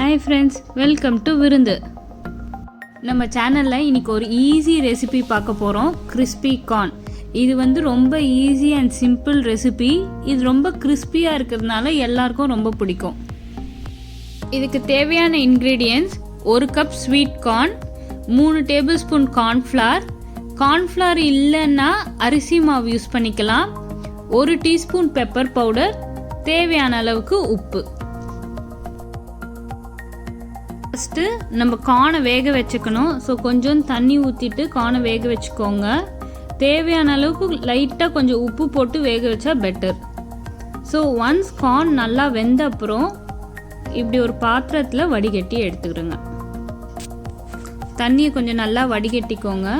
Hi friends, welcome to விருந்து. நம்ம சேனல்ல இன்னைக்கு ஒரு ஈஸி ரெசிபி பார்க்க போறோம். crispy corn. இது வந்து ரொம்ப ஈஸி அண்ட் சிம்பிள் ரெசிபி. இது ரொம்ப கிறிஸ்பியா இருக்கிறதுனால எல்லாருக்கும் ரொம்ப பிடிக்கும். இதுக்கு தேவையான ingredients 1 cup sweet corn, 3 tablespoon cornflour. Cornflour இல்லைன்னா அரிசி மாவு யூஸ் பண்ணிக்கலாம். 1 டீஸ்பூன் பெப்பர் பவுடர், தேவையான அளவுக்கு உப்பு. ஃபஸ்ட்டு நம்ம கார்னை வேக வச்சுக்கணும். ஸோ கொஞ்சம் தண்ணி ஊற்றிட்டு கார்னை வேக வச்சுக்கோங்க. தேவையான அளவுக்கு லைட்டாக கொஞ்சம் உப்பு போட்டு வேக வச்சா பெட்டர். ஸோ ஒன்ஸ் கார்ன் நல்லா வெந்த அப்புறம் இப்படி ஒரு பாத்திரத்தில் வடிகட்டி எடுத்துக்கிடுங்க. தண்ணியை கொஞ்சம் நல்லா வடிகட்டிக்கோங்க.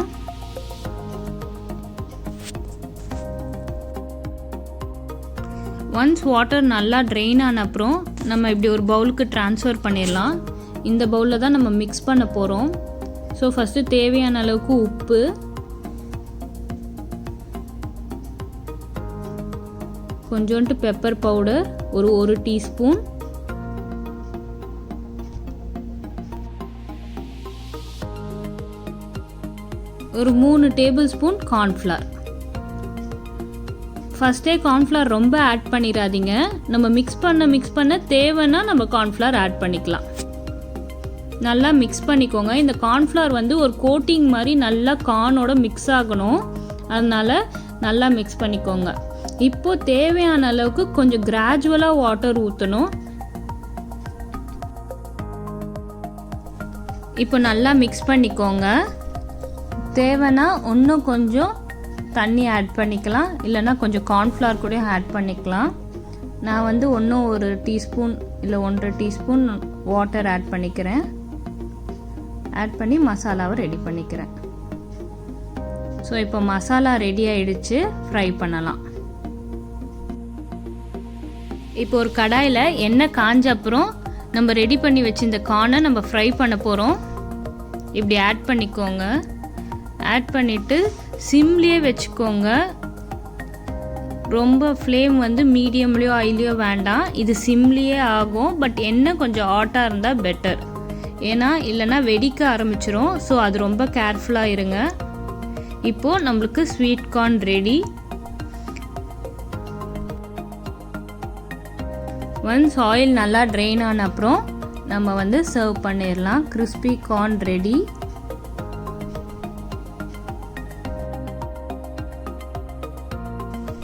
ஒன்ஸ் வாட்டர் நல்லா ட்ரெயின் ஆன அப்புறம் நம்ம இப்படி ஒரு பவுலுக்கு ட்ரான்ஸ்ஃபர் பண்ணிடலாம். இந்த பவுலில் தான் நம்ம மிக்ஸ் பண்ண போகிறோம். ஸோ ஃபஸ்ட்டு தேவையான அளவுக்கு உப்பு, கொஞ்சோண்டு பெப்பர் பவுடர் ஒரு டீஸ்பூன், ஒரு 3 டேபிள் ஸ்பூன் கார்ன்ஃப்ளவர். ஃபஸ்ட்டே கார்ன்ஃப்ளவர் ரொம்ப ஆட் பண்ணிடாதீங்க. நம்ம மிக்ஸ் பண்ண தேவைன்னா நம்ம கார்ன்ஃப்ளவர் ஆட் பண்ணிக்கலாம். நல்லா மிக்ஸ் பண்ணிக்கோங்க. இந்த கார்ன்ஃப்ளவர் வந்து ஒரு கோட்டிங் மாதிரி நல்லா கார்னோட மிக்ஸ் ஆகணும். அதனால் நல்லா மிக்ஸ் பண்ணிக்கோங்க. இப்போது தேவையான அளவுக்கு கொஞ்சம் கிராஜுவலாக வாட்டர் ஊற்றணும். இப்போ நல்லா மிக்ஸ் பண்ணிக்கோங்க. தேவைன்னா இன்னும் கொஞ்சம் தண்ணி ஆட் பண்ணிக்கலாம், இல்லைன்னா கொஞ்சம் கார்ன்ஃப்ளவர் கூட ஆட் பண்ணிக்கலாம். நான் வந்து இன்னும் 1 டீஸ்பூன் இல்லை 1.5 டீஸ்பூன் வாட்டர் ஆட் பண்ணிக்கிறேன். ஆட் பண்ணி மசாலாவை ரெடி பண்ணிக்கிறேன். ஸோ இப்போ மசாலா ரெடி ஆயிடுச்சு, ஃப்ரை பண்ணலாம். இப்போ ஒரு கடாயில் எண்ணெய் காஞ்ச அப்புறம் நம்ம ரெடி பண்ணி வச்சு இந்த கார்னை நம்ம ஃப்ரை பண்ண போகிறோம். இப்படி ஆட் பண்ணிக்கோங்க. ஆட் பண்ணிவிட்டு சிம்லேயே வச்சுக்கோங்க. ரொம்ப ஃப்ளேம் வந்து மீடியம்லேயோ ஹைலியோ வேண்டாம். இது சிம்லேயே ஆகும். பட் எண்ணெய் கொஞ்சம் ஹாட்டாக இருந்தால் பெட்டர். ஏன்னா இல்லைன்னா வெடிக்க ஆரம்பிச்சிரும். ஸோ அது ரொம்ப கேர்ஃபுல்லாக இருங்க. இப்போது நம்மளுக்கு sweet corn ready. Once oil நல்லா ட்ரெயின் ஆன அப்புறம் நம்ம வந்து சர்வ் பண்ணிடலாம். Crispy corn ready.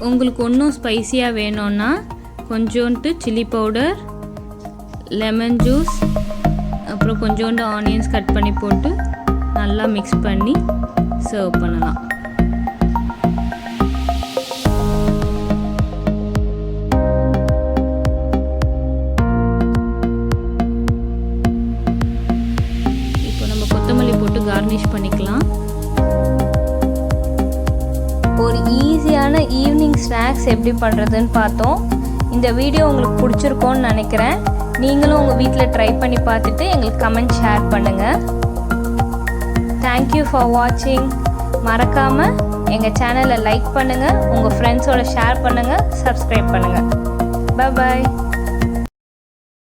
உங்களுக்கு இன்னும் ஸ்பைசியாக வேணும்னா கொஞ்சோண்டு சில்லி பவுடர், லெமன் ஜூஸ், அப்புறம் கொஞ்சோண்டு ஆனியன்ஸ் கட் பண்ணி போட்டு நல்லா மிக்ஸ் பண்ணி சர்வ் பண்ணலாம். இப்போ நம்ம கொத்தமல்லி போட்டு கார்னிஷ் பண்ணிக்கலாம். ஒரு ஈஸியான ஈவினிங் ஸ்நாக்ஸ் எப்படி பண்ணுறதுன்னு பார்த்தோம். இந்த வீடியோ உங்களுக்கு பிடிச்சிருக்கோன்னு நினைக்கிறேன். நீங்களும் உங்கள் வீட்டில் ட்ரை பண்ணி பார்த்துட்டு எங்களுக்கு கமெண்ட் ஷேர் பண்ணுங்கள். தேங்க்யூ ஃபார் வாட்சிங். மறக்காமல் எங்கள் சேனலை லைக் பண்ணுங்கள், உங்கள் ஃப்ரெண்ட்ஸோட ஷேர் பண்ணுங்கள், சப்ஸ்கிரைப் பண்ணுங்கள். பாய்.